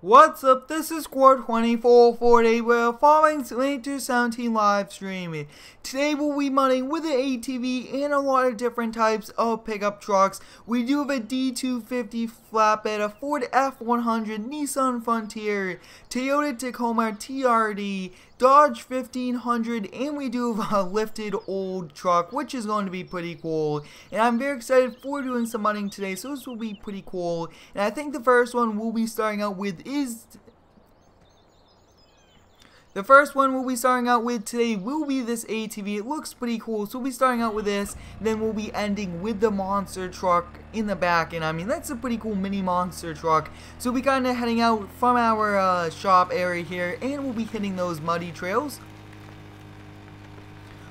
What's up? This is Squad 2440. We're following Late 2017 live streaming. Today we'll be modding with an ATV and a lot of different types of pickup trucks. We do have a D250 Flatbed, a Ford F100, Nissan Frontier, Toyota Tacoma TRD, Dodge 1500, and we do have a lifted old truck, which is going to be pretty cool. And I'm very excited for doing some modding today, so this will be pretty cool. And I think the first one we'll be starting out with today will be this ATV. It looks pretty cool, so we'll be starting out with this, then we'll be ending with the monster truck in the back, and I mean that's a pretty cool mini monster truck. So we'll be kind of heading out from our shop area here, and we'll be hitting those muddy trails.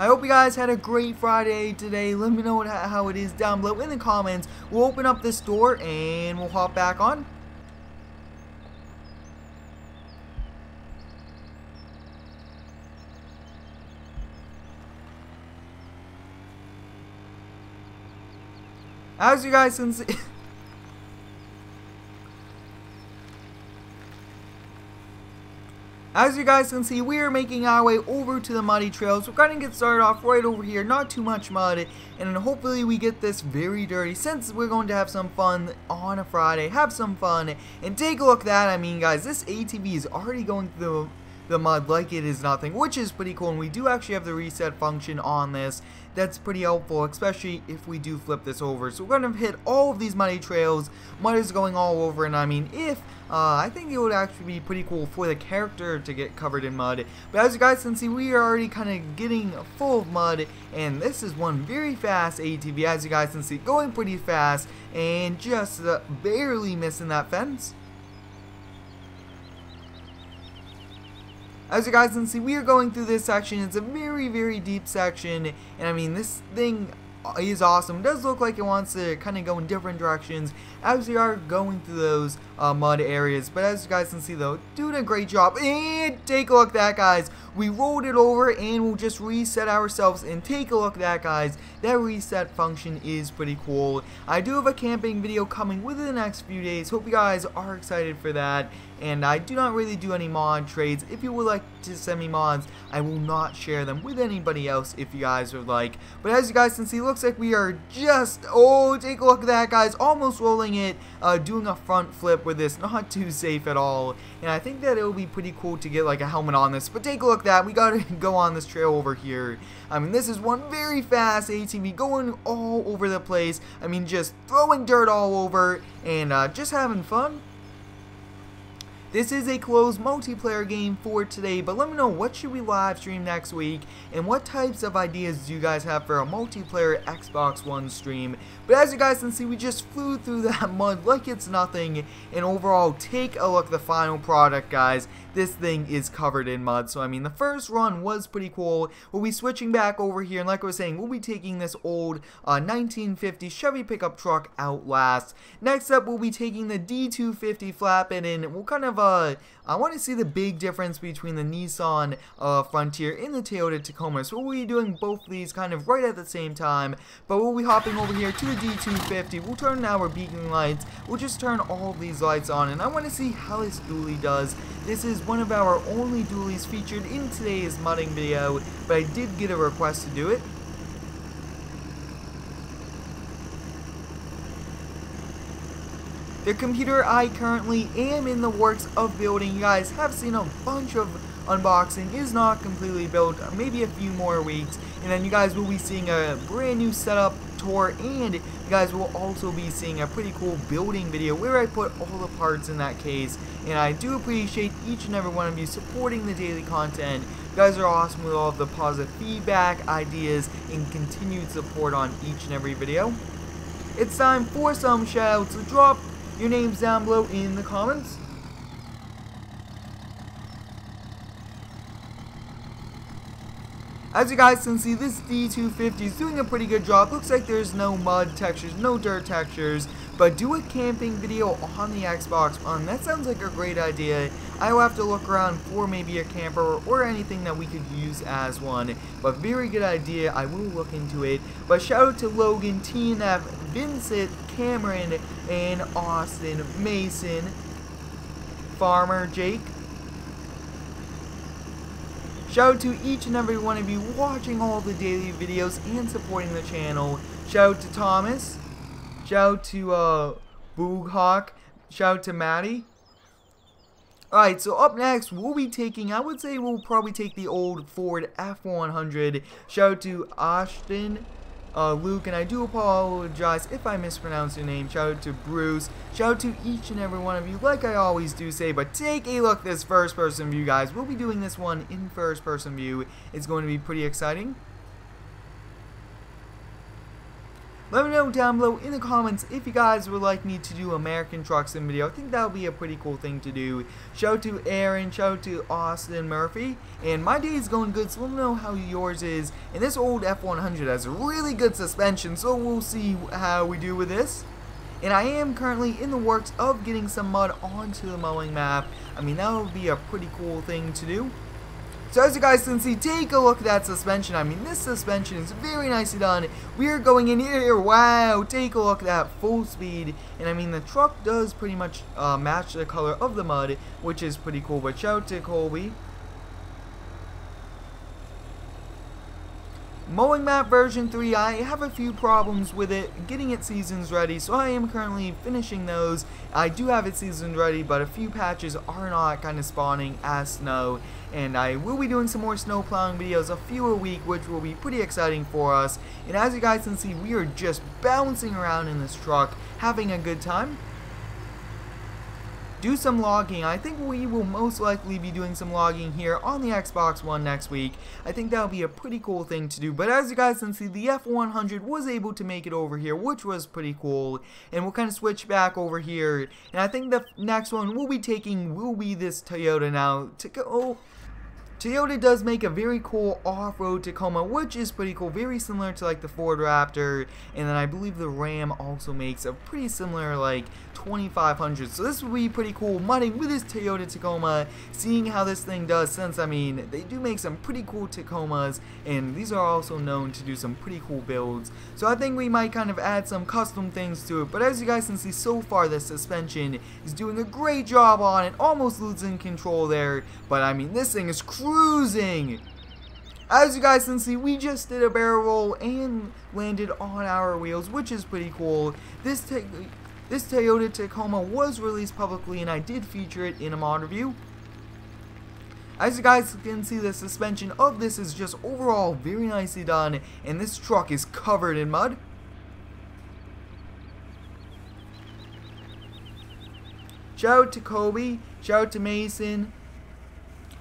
I hope you guys had a great Friday today. Let me know how it is down below in the comments. We'll open up this door and we'll hop back on. As you guys can see, we are making our way over to the muddy trails. We're going to get started off right over here, not too much mud, and hopefully we get this very dirty since we're going to have some fun on a Friday. Have some fun, and take a look at that. I mean, guys, this ATV is already going through the mud like it is nothing, which is pretty cool, and we do actually have the reset function on this. That's pretty helpful, especially if we do flip this over. So we're going to hit all of these muddy trails. Mud is going all over, and I mean, I think it would actually be pretty cool for the character to get covered in mud. But as you guys can see, we are already kind of getting full of mud, and this is one very fast ATV, as you guys can see, going pretty fast, and just barely missing that fence. As you guys can see, we are going through this section. It's a very, very deep section, and I mean, this thing is awesome. It does look like it wants to kind of go in different directions as we are going through those mud areas, but as you guys can see though, doing a great job. And take a look at that, guys. We rolled it over and we'll just reset ourselves, and take a look at that, guys. That reset function is pretty cool. I do have a camping video coming within the next few days. Hope you guys are excited for that. And I do not really do any mod trades. If you would like to send me mods, I will not share them with anybody else if you guys would like. But as you guys can see, it looks like we are just, oh, take a look at that, guys, almost rolling it, doing a front flip with this. Not too safe at all. And I think that it will be pretty cool to get like a helmet on this. But take a look at that. We gotta go on this trail over here. I mean, this is one very fast ATV going all over the place. I mean, just throwing dirt all over and just having fun. This is a closed multiplayer game for today, but let me know what should we live stream next week, and what types of ideas do you guys have for a multiplayer Xbox One stream. But as you guys can see, we just flew through that mud like it's nothing, and overall, take a look at the final product, guys. This thing is covered in mud, so I mean, the first run was pretty cool. We'll be switching back over here, and like I was saying, we'll be taking this old 1950 Chevy pickup truck out last. Next up, we'll be taking the D250 Flatbed, and we'll kind of I want to see the big difference between the Nissan Frontier and the Toyota Tacoma. So we'll be doing both of these kind of right at the same time. But we'll be hopping over here to the D250. We'll turn on our beacon lights. We'll just turn all of these lights on. And I want to see how this dually does. This is one of our only dualies featured in today's modding video. But I did get a request to do it. The computer I currently am in the works of building, you guys have seen a bunch of unboxing, is not completely built, maybe a few more weeks, and then you guys will be seeing a brand new setup tour, and you guys will also be seeing a pretty cool building video where I put all the parts in that case. And I do appreciate each and every one of you supporting the daily content. You guys are awesome with all of the positive feedback, ideas, and continued support on each and every video. It's time for some shoutouts, so drop your names down below in the comments. As you guys can see, this D250 is doing a pretty good job. Looks like there's no mud textures, no dirt textures, but do a camping video on the Xbox One. That sounds like a great idea. I will have to look around for maybe a camper or anything that we could use as one, but very good idea. I will look into it. But shout out to Logan, TNF, Vincent, Cameron, and Austin, Mason, Farmer Jake. Shout out to each and every one of you watching all the daily videos and supporting the channel. Shout out to Thomas. Shout out to Booghawk. Shout out to Maddie. Alright, so up next, we'll be taking, I would say we'll probably take the old Ford F100. Shout out to Ashton, Luke, and I do apologize if I mispronounce your name. Shout out to Bruce. Shout out to each and every one of you, like I always do say, but take a look at this first person view, guys. We'll be doing this one in first person view. It's going to be pretty exciting. Let me know down below in the comments if you guys would like me to do American Truck Sim video. I think that would be a pretty cool thing to do. Shout out to Aaron, shout out to Austin Murphy. And my day is going good, so let me know how yours is. And this old F100 has really good suspension, so we'll see how we do with this. And I am currently in the works of getting some mud onto the mowing map. I mean, that would be a pretty cool thing to do. So as you guys can see, take a look at that suspension. I mean, this suspension is very nicely done. We are going in here. Wow, take a look at that full speed. And I mean, the truck does pretty much match the color of the mud, which is pretty cool. But shout out to Colby. Mowing map version 3, I have a few problems with it, getting it seasons ready, so I am currently finishing those. I do have it seasons ready, but a few patches are not kind of spawning as snow, and I will be doing some more snow plowing videos, a few a week, which will be pretty exciting for us. And as you guys can see, we are just bouncing around in this truck, having a good time. Do some logging. I think we will most likely be doing some logging here on the Xbox One next week. I think that would be a pretty cool thing to do. But as you guys can see, the F100 was able to make it over here, which was pretty cool. And we'll kind of switch back over here. And I think the next one we'll be taking will be this Toyota now. Toyota does make a very cool off-road Tacoma, which is pretty cool, very similar to like the Ford Raptor, and then I believe the Ram also makes a pretty similar like 2500. So this would be pretty cool mudding with this Toyota Tacoma, seeing how this thing does, since I mean they do make some pretty cool Tacomas, and these are also known to do some pretty cool builds. So I think we might kind of add some custom things to it, but as you guys can see so far, the suspension is doing a great job on it, almost losing control there, but I mean this thing is cruising. As you guys can see, we just did a barrel roll and landed on our wheels, which is pretty cool. This Toyota Tacoma was released publicly, and I did feature it in a mod review. As you guys can see, the suspension of this is just overall very nicely done, and this truck is covered in mud. Shout out to Kobe, shout out to Mason,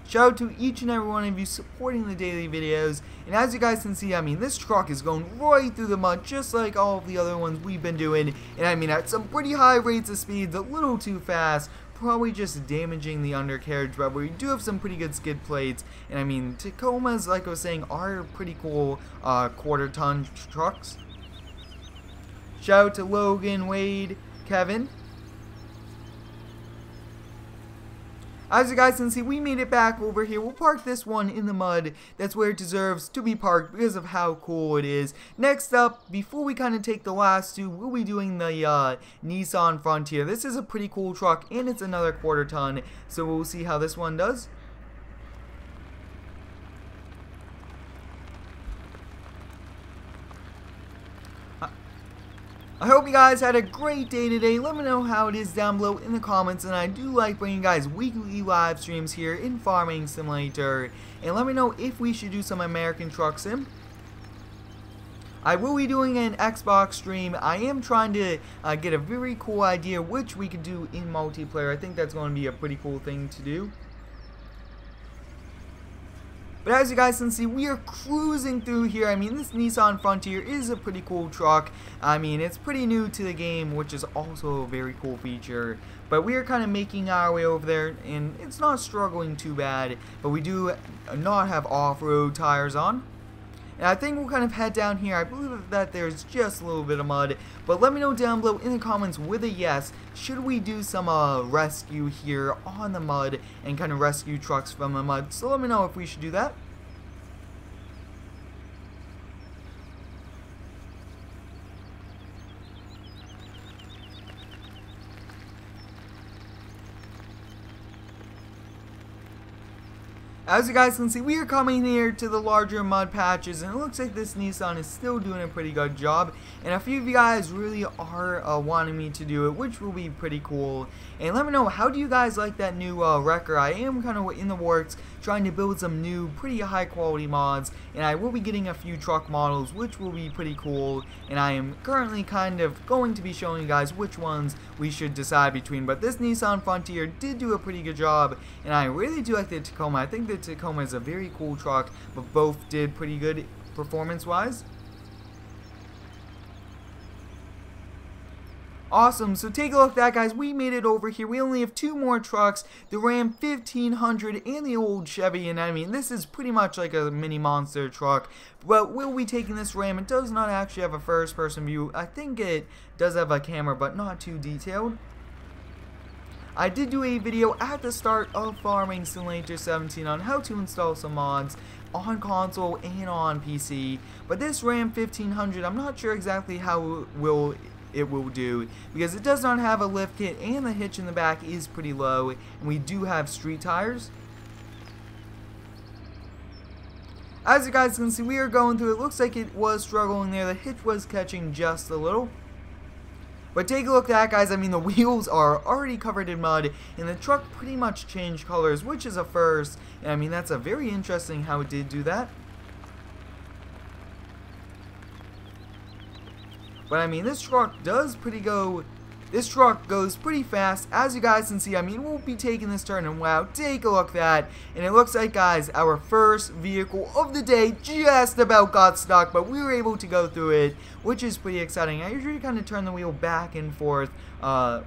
shout out to each and every one of you supporting the daily videos. And as you guys can see, I mean, this truck is going right through the mud, just like all of the other ones we've been doing. And I mean, at some pretty high rates of speeds, a little too fast, probably just damaging the undercarriage, but we do have some pretty good skid plates. And I mean, Tacomas, like I was saying, are pretty cool quarter-ton trucks. Shout out to Logan, Wade, Kevin. As you guys can see, we made it back over here. We'll park this one in the mud. That's where it deserves to be parked because of how cool it is. Next up, before we kind of take the last two, we'll be doing the Nissan Frontier. This is a pretty cool truck, and it's another quarter ton. So we'll see how this one does. I hope you guys had a great day today. Let me know how it is down below in the comments, and I do like bringing you guys weekly live streams here in Farming Simulator. And let me know if we should do some American Truck Sim. I will be doing an Xbox stream. I am trying to get a very cool idea which we could do in multiplayer. I think that's going to be a pretty cool thing to do. But as you guys can see, we are cruising through here. I mean, this Nissan Frontier is a pretty cool truck. I mean, it's pretty new to the game, which is also a very cool feature. But we are kind of making our way over there, and it's not struggling too bad. But we do not have off-road tires on. And I think we'll kind of head down here. I believe that there's just a little bit of mud. But let me know down below in the comments with a yes. Should we do some rescue here on the mud and kind of rescue trucks from the mud? So let me know if we should do that. As you guys can see, we are coming here to the larger mud patches, and it looks like this Nissan is still doing a pretty good job, and a few of you guys really are wanting me to do it, which will be pretty cool. And let me know, how do you guys like that new wrecker? I am kind of in the works trying to build some new pretty high quality mods, and I will be getting a few truck models, which will be pretty cool, and I am currently kind of going to be showing you guys which ones we should decide between. But this Nissan Frontier did do a pretty good job, and I really do like the Tacoma. I think the Tacoma is a very cool truck, but both did pretty good performance wise. Awesome, so take a look at that, guys. We made it over here. We only have two more trucks, the Ram 1500 and the old Chevy, and I mean, this is pretty much like a mini monster truck. But we'll be taking this Ram. It does not actually have a first person view. I think it does have a camera, but not too detailed. I did do a video at the start of Farming Simulator 17 on how to install some mods on console and on PC, but this Ram 1500, I'm not sure exactly how it will do, because it does not have a lift kit and the hitch in the back is pretty low, and we do have street tires. As you guys can see, we are going through it. Looks like it was struggling there. The hitch was catching just a little. But take a look at that, guys. I mean, the wheels are already covered in mud, and the truck pretty much changed colors, which is a first. And I mean, that's a very interesting how it did do that. But I mean, this truck goes pretty fast, as you guys can see. I mean, we'll be taking this turn, and wow, take a look at that. And it looks like, guys, our first vehicle of the day just about got stuck, but we were able to go through it, which is pretty exciting. I usually kind of turn the wheel back and forth,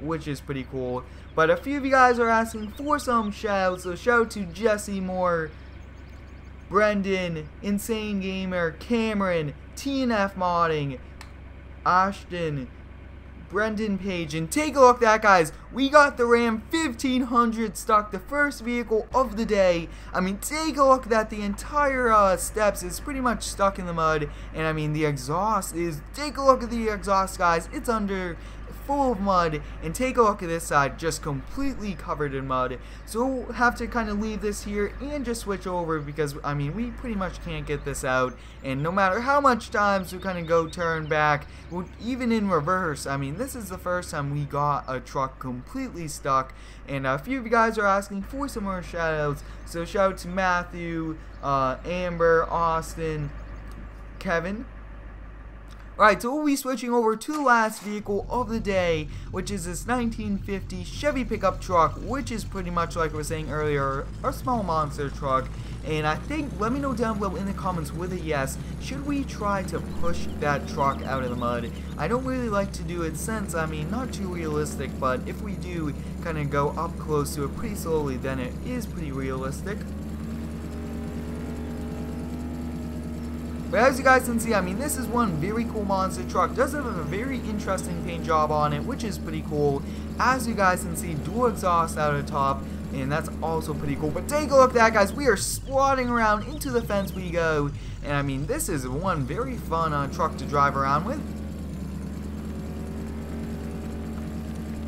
which is pretty cool. But a few of you guys are asking for some shouts, so shout out to Jesse Moore, Brendan, Insane Gamer, Cameron, TNF Modding, Ashton, Brendan Page, and take a look at that, guys. We got the Ram 1500 stuck, the first vehicle of the day. I mean, take a look at that. The entire steps is pretty much stuck in the mud, and I mean, the exhaust is, take a look at the exhaust, guys. It's under full of mud, and take a look at this side, just completely covered in mud. So we'll have to kind of leave this here and just switch over, because I mean, we pretty much can't get this out, and no matter how much times we kind of go turn back, even in reverse, I mean, this is the first time we got a truck completely stuck. And a few of you guys are asking for some more shoutouts, so shout out to Matthew, Amber, Austin, Kevin. Alright, so we'll be switching over to the last vehicle of the day, which is this 1950 Chevy pickup truck, which is pretty much like I was saying earlier, a small monster truck. And I think, let me know down below in the comments with a yes, should we try to push that truck out of the mud? I don't really like to do it since, I mean, not too realistic, but if we do kind of go up close to it pretty slowly, then it is pretty realistic. But as you guys can see, I mean, this is one very cool monster truck. Does have a very interesting paint job on it, which is pretty cool. As you guys can see, dual exhaust out of the top, and that's also pretty cool. But take a look at that, guys. We are squatting around, into the fence we go. And I mean, this is one very fun truck to drive around with.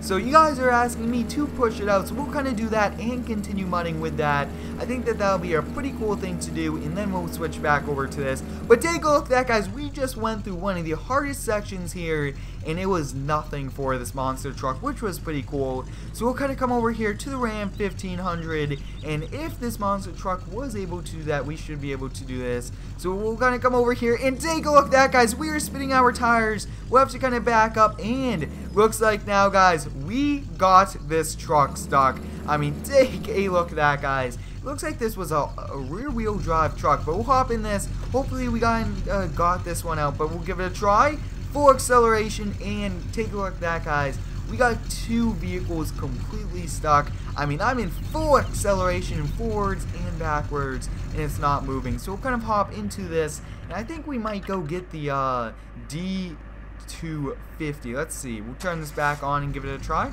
So you guys are asking me to push it out, so we'll kind of do that and continue mudding with that. I think that that'll be a pretty cool thing to do, and then we'll switch back over to this. But take a look at that, guys. We just went through one of the hardest sections here, and it was nothing for this monster truck, which was pretty cool. So we'll kind of come over here to the Ram 1500, and if this monster truck was able to do that, we should be able to do this. So we'll kind of come over here and take a look at that, guys. We are spinning our tires. We'll have to kind of back up, and looks like now, guys, we got this truck stuck. I mean, take a look at that, guys. Looks like this was a rear-wheel drive truck, but we'll hop in this. Hopefully we got this one out, but we'll give it a try. Full acceleration, and take a look at that, guys. We got two vehicles completely stuck. I mean, I'm in full acceleration forwards and backwards, and it's not moving. So we'll kind of hop into this, and I think we might go get the D250. Let's see. We'll turn this back on and give it a try.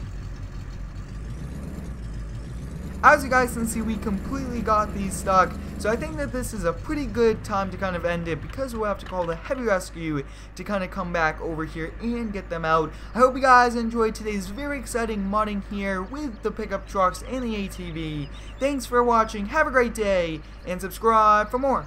as you guys can see, we completely got these stuck. So I think that this is a pretty good time to kind of end it, because we'll have to call the heavy rescue to kind of come back over here and get them out. I hope you guys enjoyed today's very exciting modding here with the pickup trucks and the ATV. Thanks for watching, have a great day, and subscribe for more.